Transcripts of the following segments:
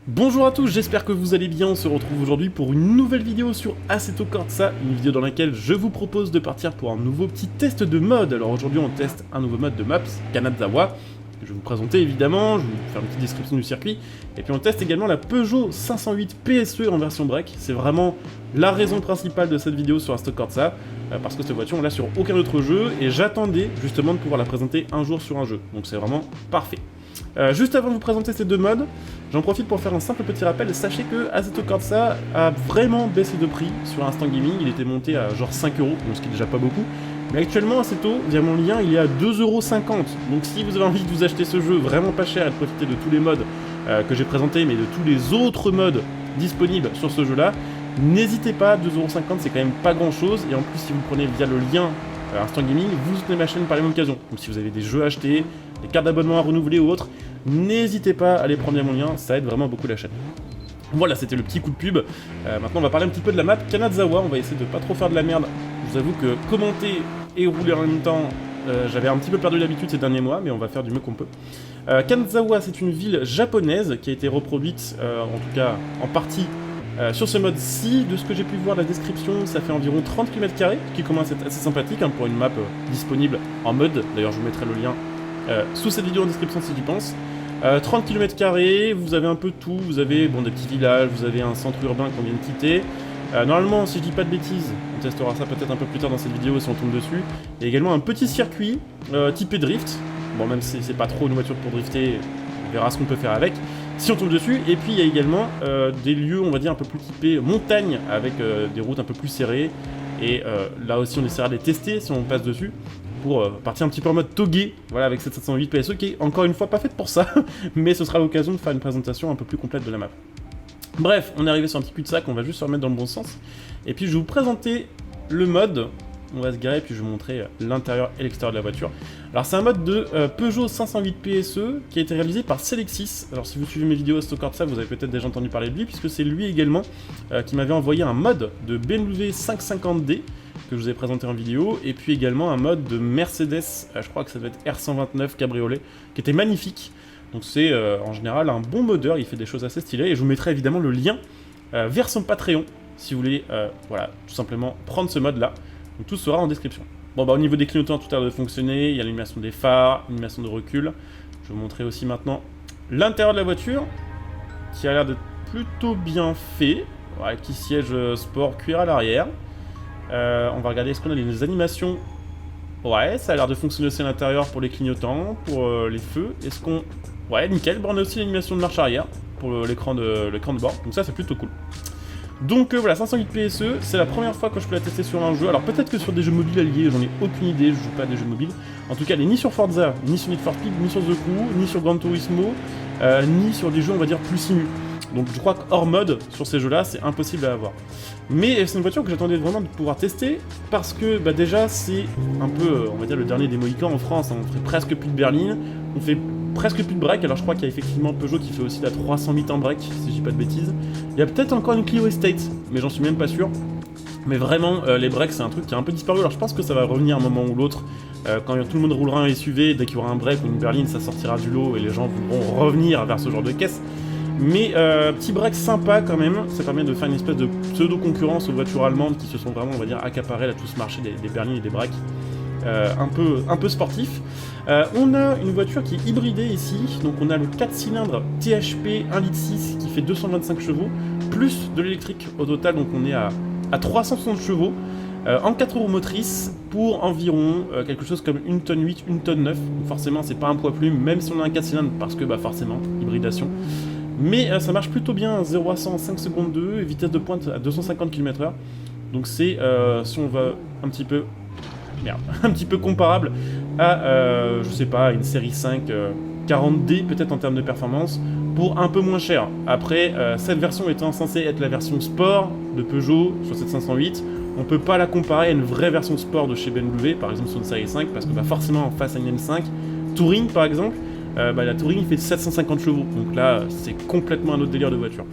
Bonjour à tous, j'espère que vous allez bien, on se retrouve aujourd'hui pour une nouvelle vidéo sur Assetto Corsa, une vidéo dans laquelle je vous propose de partir pour un nouveau petit test de mode. Alors aujourd'hui on teste un nouveau mode de maps, Kanazawa, que je vais vous présenter évidemment, je vais vous faire une petite description du circuit, et puis on teste également la Peugeot 508 PSE en version break. C'est vraiment la raison principale de cette vidéo sur Assetto Corsa, parce que cette voiture on l'a sur aucun autre jeu, et j'attendais justement de pouvoir la présenter un jour sur un jeu, donc c'est vraiment parfait. Juste avant de vous présenter ces deux modes, j'en profite pour faire un simple petit rappel. Sachez que Assetto Corsa a vraiment baissé de prix sur Instant Gaming. Il était monté à genre 5€, donc ce qui est déjà pas beaucoup. Mais actuellement, Assetto, via mon lien, il est à 2,50€. Donc si vous avez envie de vous acheter ce jeu vraiment pas cher et de profiter de tous les modes que j'ai présentés, mais de tous les autres modes disponibles sur ce jeu-là, n'hésitez pas, 2,50€, c'est quand même pas grand-chose. Et en plus, si vous le prenez via le lien Instant Gaming, vous soutenez ma chaîne par la même occasion. Donc si vous avez des jeux à acheter, des cartes d'abonnement à renouveler ou autres, n'hésitez pas à les prendre via mon lien, ça aide vraiment beaucoup la chaîne. Voilà, c'était le petit coup de pub. Maintenant, on va parler un petit peu de la map Kanazawa. On va essayer de pas trop faire de la merde. Je vous avoue que commenter et rouler en même temps, j'avais un petit peu perdu l'habitude ces derniers mois, mais on va faire du mieux qu'on peut. Kanazawa, c'est une ville japonaise qui a été reproduite, en tout cas en partie, sur ce mode-ci. De ce que j'ai pu voir la description, ça fait environ 30 km², qui commence à être assez sympathique hein, pour une map disponible en mode. D'ailleurs, je vous mettrai le lien sous cette vidéo en description si j'y pense. 30 km², vous avez un peu de tout, vous avez bon, des petits villages, vous avez un centre urbain qu'on vient de quitter. Normalement, si je dis pas de bêtises, on testera ça peut-être un peu plus tard dans cette vidéo si on tombe dessus. Il y a également un petit circuit typé drift. Bon, même si c'est pas trop une voiture pour drifter, on verra ce qu'on peut faire avec si on tombe dessus. Et puis il y a également des lieux, on va dire, un peu plus typés montagne, avec des routes un peu plus serrées. Et là aussi, on essaiera de les tester si on passe dessus, pour partir un petit peu en mode togué, voilà, avec cette 708 PSE qui est encore une fois pas faite pour ça, mais ce sera l'occasion de faire une présentation un peu plus complète de la map. Bref, on est arrivé sur un petit cul-de-sac, on va juste se remettre dans le bon sens, et puis je vais vous présenter le mode. On va se garer, puis je vais vous montrer l'intérieur et l'extérieur de la voiture. Alors c'est un mode de Peugeot 508 PSE qui a été réalisé par Selexis. Alors si vous suivez mes vidéos Assetto Corsa, vous avez peut-être déjà entendu parler de lui, puisque c'est lui également qui m'avait envoyé un mode de BMW 550D, que je vous ai présenté en vidéo, et puis également un mode de Mercedes, je crois que ça doit être R129 Cabriolet, qui était magnifique. Donc c'est en général un bon modeur, il fait des choses assez stylées, et je vous mettrai évidemment le lien vers son Patreon, si vous voulez, voilà, tout simplement prendre ce mode-là. Donc tout sera en description. Bon bah au niveau des clignotants, tout a l'air de fonctionner, il y a l'animation des phares, l'animation de recul. Je vais vous montrer aussi maintenant l'intérieur de la voiture, qui a l'air d'être plutôt bien fait, ouais, petit siège sport cuir à l'arrière. On va regarder, est-ce qu'on a des animations. Ouais, ça a l'air de fonctionner aussi à l'intérieur pour les clignotants, pour les feux. Est-ce qu'on... Ouais, nickel. Bon, on a aussi l'animation de marche arrière pour l'écran de bord, donc ça c'est plutôt cool. Donc voilà, 508 PSE, c'est la première fois que je peux la tester sur un jeu. Alors peut-être que sur des jeux mobiles alliés, j'en ai aucune idée, je joue pas à des jeux mobiles. En tout cas, elle est ni sur Forza, ni sur Need for Speed, ni sur The Crew, ni sur Gran Turismo, ni sur des jeux on va dire plus simu. Donc je crois que hors mode, sur ces jeux-là, c'est impossible à avoir. Mais c'est une voiture que j'attendais vraiment de pouvoir tester, parce que bah, déjà c'est un peu, on va dire, le dernier des Mohicans en France. Hein. On fait presque plus de berline, on fait presque plus de break. Alors je crois qu'il y a effectivement Peugeot qui fait aussi la 308 en break, si je dis pas de bêtises. Il y a peut-être encore une Clio Estate, mais j'en suis même pas sûr. Mais vraiment, les breaks c'est un truc qui a un peu disparu. Alors je pense que ça va revenir un moment ou l'autre. Quand tout le monde roulera un SUV, dès qu'il y aura un break ou une berline, ça sortira du lot et les gens voudront revenir vers ce genre de caisse. Mais petit break sympa quand même, ça permet de faire une espèce de pseudo-concurrence aux voitures allemandes qui se sont vraiment, on va dire, accaparées là tout ce marché des berlines et des breaks. Un peu sportif. On a une voiture qui est hybridée ici, donc on a le 4 cylindres THP 1,6 litre qui fait 225 chevaux, plus de l'électrique au total, donc on est à 360 chevaux, en 4 roues motrices, pour environ quelque chose comme 1 tonne 8, 1 tonne 9, donc forcément c'est pas un poids plume, même si on a un 4 cylindres, parce que bah forcément, hybridation. Mais ça marche plutôt bien, 0 à 100 en 5 secondes 2, et vitesse de pointe à 250 km/h. Donc c'est, si on va un petit peu... Merde, un petit peu comparable à, je sais pas, une série 5 40D peut-être en termes de performance, pour un peu moins cher. Après, cette version étant censée être la version sport de Peugeot sur cette 508, on peut pas la comparer à une vraie version sport de chez BMW, par exemple sur une série 5, parce que bah, forcément face à une M5, Touring par exemple, bah, la Touring fait 750 chevaux, donc là c'est complètement un autre délire de voiture.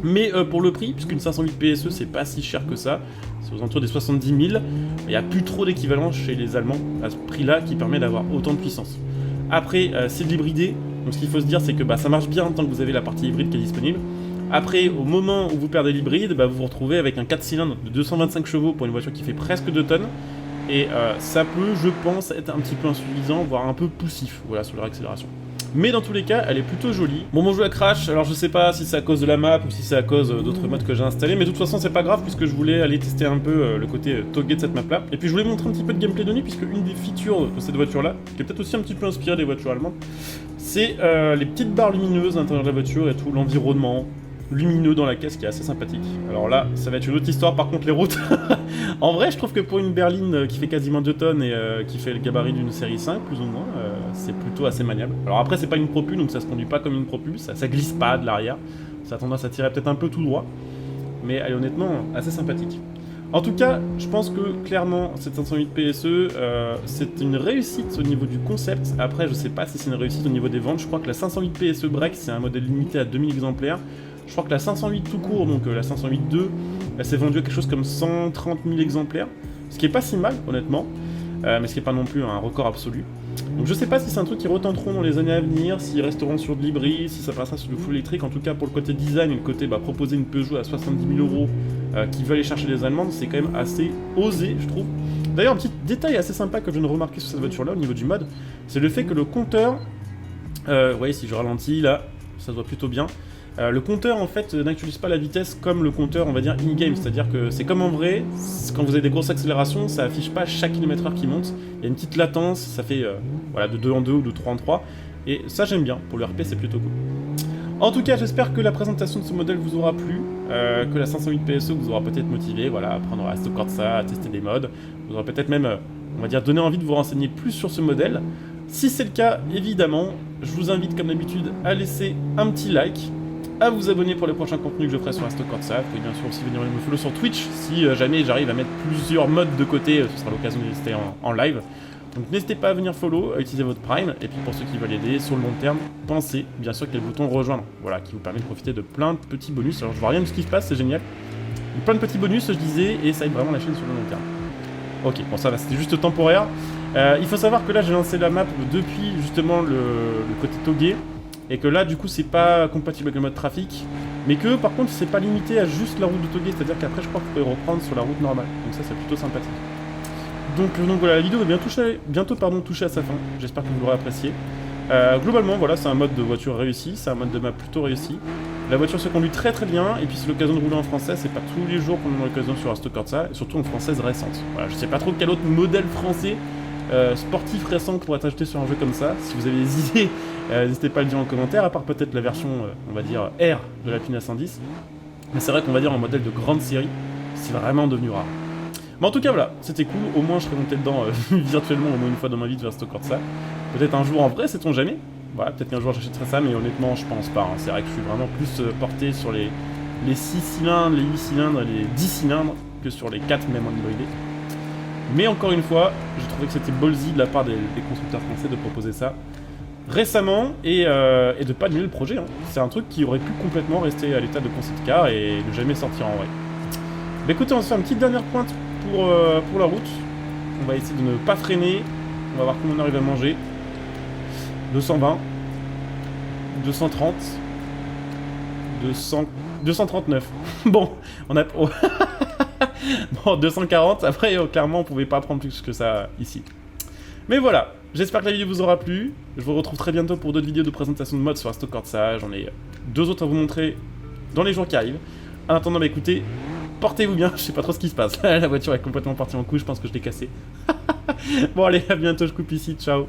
Mais pour le prix, puisqu'une 508 PSE c'est pas si cher que ça, c'est aux alentours des 70 000, il n'y a plus trop d'équivalent chez les Allemands à ce prix là qui permet d'avoir autant de puissance. Après c'est de l'hybridé, Donc ce qu'il faut se dire, c'est que ça marche bien tant que vous avez la partie hybride qui est disponible. Après, au moment où vous perdez l'hybride, vous vous retrouvez avec un 4 cylindres de 225 chevaux pour une voiture qui fait presque 2 tonnes. Et ça peut, je pense, être un petit peu insuffisant, voire un peu poussif, voilà, sur leur accélération. Mais dans tous les cas, elle est plutôt jolie. Bon, mon jeu a crash, alors je sais pas si c'est à cause de la map ou si c'est à cause d'autres modes que j'ai installés, mais de toute façon c'est pas grave puisque je voulais aller tester un peu le côté togué de cette map là. Et puis je voulais montrer un petit peu de gameplay de nuit puisque une des features de cette voiture là, qui est peut-être aussi un petit peu inspirée des voitures allemandes, c'est les petites barres lumineuses à l'intérieur de la voiture et tout l'environnement lumineux dans la caisse qui est assez sympathique. Alors là, ça va être une autre histoire, par contre les routes. En vrai, je trouve que pour une berline qui fait quasiment 2 tonnes et qui fait le gabarit d'une série 5, plus ou moins, c'est plutôt assez maniable. Alors après, c'est pas une propulse, donc ça se conduit pas comme une propulse, ça glisse pas de l'arrière, ça a tendance à tirer peut-être un peu tout droit, mais elle est honnêtement assez sympathique. En tout cas, je pense que clairement, cette 508 PSE, c'est une réussite au niveau du concept. Après, je sais pas si c'est une réussite au niveau des ventes, je crois que la 508 PSE Break, c'est un modèle limité à 2000 exemplaires. Je crois que la 508 tout court, donc la 508-2, elle s'est vendue à quelque chose comme 130 000 exemplaires, ce qui est pas si mal, honnêtement, mais ce qui est pas non plus un record absolu. Donc je sais pas si c'est un truc qu'ils retenteront dans les années à venir, s'ils resteront sur de l'hybride, si ça passera sur du full électrique. En tout cas, pour le côté design et le côté proposer une Peugeot à 70 000 euros qui veut aller chercher les Allemandes, c'est quand même assez osé, je trouve. D'ailleurs, un petit détail assez sympa que je viens de remarquer sur cette voiture-là, au niveau du mode, c'est le fait que le compteur, vous voyez, si je ralentis, là, ça se voit plutôt bien. Le compteur en fait n'actualise pas la vitesse comme le compteur on va dire in-game, c'est-à-dire que c'est comme en vrai, quand vous avez des grosses accélérations, ça affiche pas chaque kilomètre/heure qui monte, il y a une petite latence, ça fait voilà, de 2 en 2 ou de 3 en 3, et ça j'aime bien, pour le RP c'est plutôt cool. En tout cas j'espère que la présentation de ce modèle vous aura plu, que la 508 PSE vous aura peut-être motivé, voilà, à prendre à stocker de ça, à tester des modes, vous aura peut-être même, on va dire, donné envie de vous renseigner plus sur ce modèle. Si c'est le cas, évidemment, je vous invite comme d'habitude à laisser un petit like, à vous abonner pour les prochains contenus que je ferai sur Instacorsa. Vous pouvez bien sûr aussi venir me follow sur Twitch si jamais j'arrive à mettre plusieurs modes de côté, ce sera l'occasion de les tester en live. Donc n'hésitez pas à venir follow, à utiliser votre Prime, et puis pour ceux qui veulent aider sur le long terme, pensez bien sûr qu'il y a le bouton rejoindre, voilà, qui vous permet de profiter de plein de petits bonus. Alors je vois rien de ce qui se passe, c'est génial. Donc, plein de petits bonus, je disais, et ça aide vraiment la chaîne sur le long terme. Ok, bon ça va, c'était juste temporaire. Il faut savoir que là j'ai lancé la map depuis justement le côté togué. Et que là, du coup, c'est pas compatible avec le mode trafic, mais que par contre, c'est pas limité à juste la route de Togué, c'est-à-dire qu'après, je crois que vous pouvez reprendre sur la route normale. Donc ça, c'est plutôt sympathique. Donc voilà, la vidéo va bientôt toucher à sa fin. J'espère que vous l'aurez apprécié. Globalement, voilà, c'est un mode de voiture réussi, c'est un mode de map plutôt réussi. La voiture se conduit très très bien, et puis c'est l'occasion de rouler en français, c'est pas tous les jours qu'on a l'occasion sur Instacorsa, et surtout en française récente. Voilà, je sais pas trop quel autre modèle français sportif récent pourrait être ajouté sur un jeu comme ça. Si vous avez des idées, n'hésitez pas à le dire en commentaire, à part peut-être la version, on va dire, R de la Pina 110. Mais c'est vrai qu'on va dire en modèle de grande série, c'est vraiment devenu rare. Mais en tout cas, voilà, c'était cool. Au moins, je serais monté dedans virtuellement au moins une fois dans ma vie de Instacorsa. Peut-être un jour en vrai, sait-on jamais. Voilà, peut-être qu'un jour j'achèterai ça, mais honnêtement, je pense pas. Hein. C'est vrai que je suis vraiment plus porté sur les 6 cylindres, les 8 cylindres et les 10 cylindres que sur les 4 même en hybridé. Mais encore une fois, j'ai trouvé que c'était ballsy de la part des constructeurs français de proposer ça récemment et de pas annuler le projet. Hein. C'est un truc qui aurait pu complètement rester à l'état de concept car et ne jamais sortir en vrai. Bah écoutez, on va se faire une petite dernière pointe pour la route. On va essayer de ne pas freiner. On va voir comment on arrive à manger. 220, 230, 239. Bon, on a... Bon, 240, après, clairement, on pouvait pas prendre plus que ça ici. Mais voilà, j'espère que la vidéo vous aura plu. Je vous retrouve très bientôt pour d'autres vidéos de présentation de mods sur Instacorsa. J'en ai 2 autres à vous montrer dans les jours qui arrivent. En attendant, bah écoutez, portez-vous bien, je sais pas trop ce qui se passe. La voiture est complètement partie en couille, je pense que je l'ai cassée. Bon allez, à bientôt, je coupe ici, ciao.